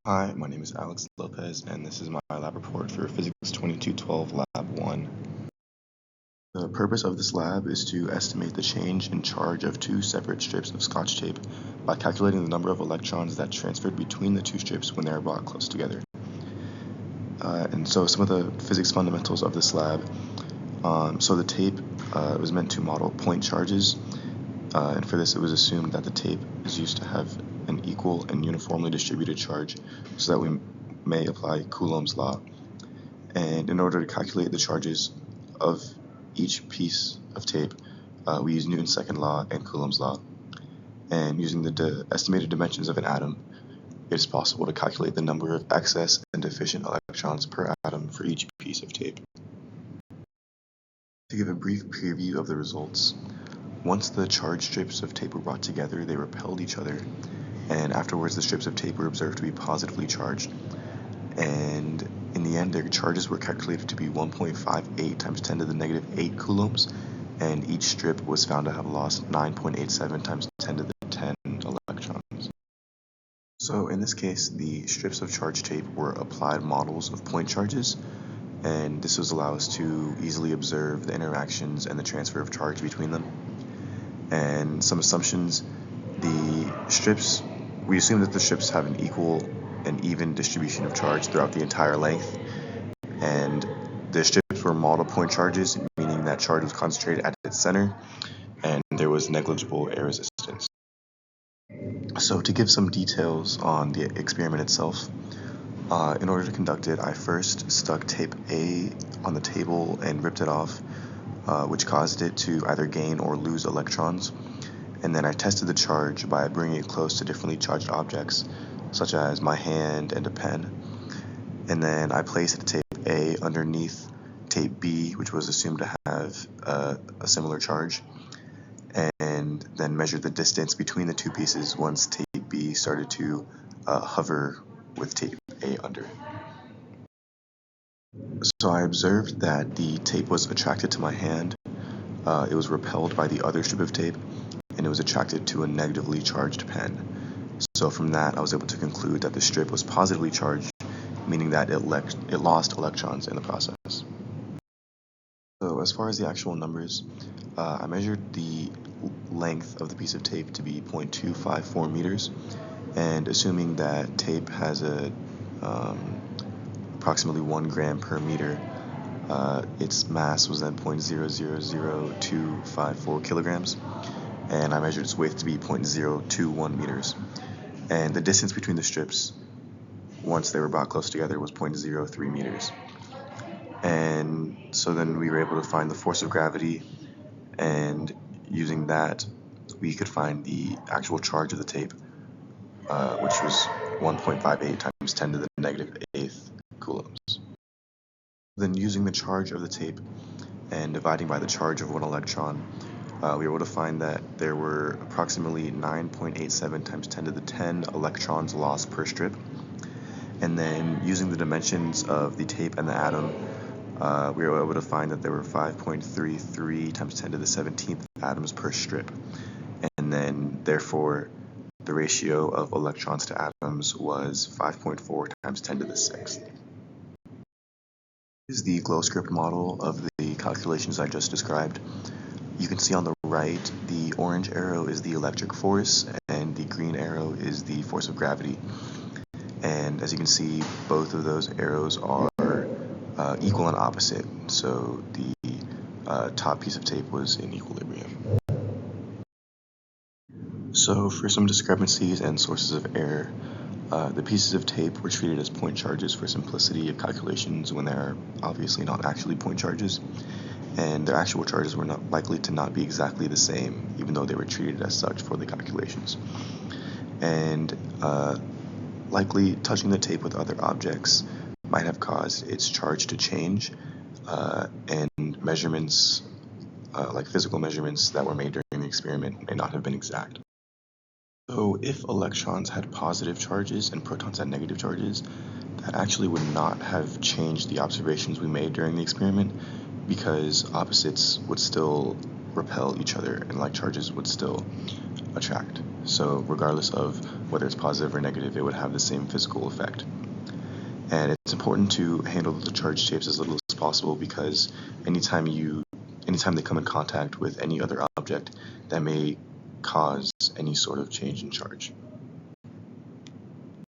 Hi, my name is Alex Lopez, and this is my lab report for Physics 2212 Lab 1. The purpose of this lab is to estimate the change in charge of two separate strips of Scotch tape by calculating the number of electrons that transferred between the two strips when they are brought close together. And so some of the physics fundamentals of this lab. So the tape was meant to model point charges, and for this it was assumed that the tape is used to have an equal and uniformly distributed charge so that we may apply Coulomb's law. And in order to calculate the charges of each piece of tape, we use Newton's second law and Coulomb's law. And using the estimated dimensions of an atom, it is possible to calculate the number of excess and deficient electrons per atom for each piece of tape. To give a brief preview of the results, once the charged strips of tape were brought together, they repelled each other, and afterwards the strips of tape were observed to be positively charged. And in the end, their charges were calculated to be 1.58 times 10 to the negative 8 coulombs, and each strip was found to have lost 9.87 times 10 to the 10 electrons. So in this case, the strips of charged tape were applied models of point charges, and this was allow us to easily observe the interactions and the transfer of charge between them. And some assumptions, we assume that the strips have an equal and even distribution of charge throughout the entire length, and the strips were model point charges, meaning that charge was concentrated at its center and there was negligible air resistance. So to give some details on the experiment itself, in order to conduct it, I first stuck tape A on the table and ripped it off, which caused it to either gain or lose electrons. And then I tested the charge by bringing it close to differently charged objects, such as my hand and a pen. And then I placed tape A underneath tape B, which was assumed to have a similar charge, and then measured the distance between the two pieces once tape B started to hover with tape A under. So I observed that the tape was attracted to my hand, it was repelled by the other strip of tape, and it was attracted to a negatively charged pen. So from that, I was able to conclude that the strip was positively charged, meaning that it lost electrons in the process. So as far as the actual numbers, I measured the length of the piece of tape to be 0.254 meters, and assuming that tape has approximately 1 gram per meter, its mass was then 0.000254 kilograms, and I measured its width to be 0.021 meters. And the distance between the strips, once they were brought close together, was 0.03 meters. And so then we were able to find the force of gravity, and using that, we could find the actual charge of the tape, which was 1.58 times 10 to the negative 8th coulombs. Then using the charge of the tape and dividing by the charge of one electron, we were able to find that there were approximately 9.87 times 10 to the 10 electrons lost per strip. And then using the dimensions of the tape and the atom, we were able to find that there were 5.33 times 10 to the 17th atoms per strip. And then therefore, the ratio of electrons to atoms was 5.4 times 10 to the 6th. This is the glow script model of the calculations I just described. You can see on the right, the orange arrow is the electric force, and the green arrow is the force of gravity. And as you can see, both of those arrows are equal and opposite, so the top piece of tape was in equilibrium. So for some discrepancies and sources of error, the pieces of tape were treated as point charges for simplicity of calculations when they are obviously not actually point charges, and their actual charges were not likely to not be exactly the same, even though they were treated as such for the calculations. And likely touching the tape with other objects might have caused its charge to change, and measurements, like physical measurements that were made during the experiment, may not have been exact. So if electrons had positive charges and protons had negative charges, that actually would not have changed the observations we made during the experiment, because opposites would still repel each other and like charges would still attract. So regardless of whether it's positive or negative, it would have the same physical effect. And it's important to handle the charged shapes as little as possible, because anytime they come in contact with any other object, that may cause any sort of change in charge.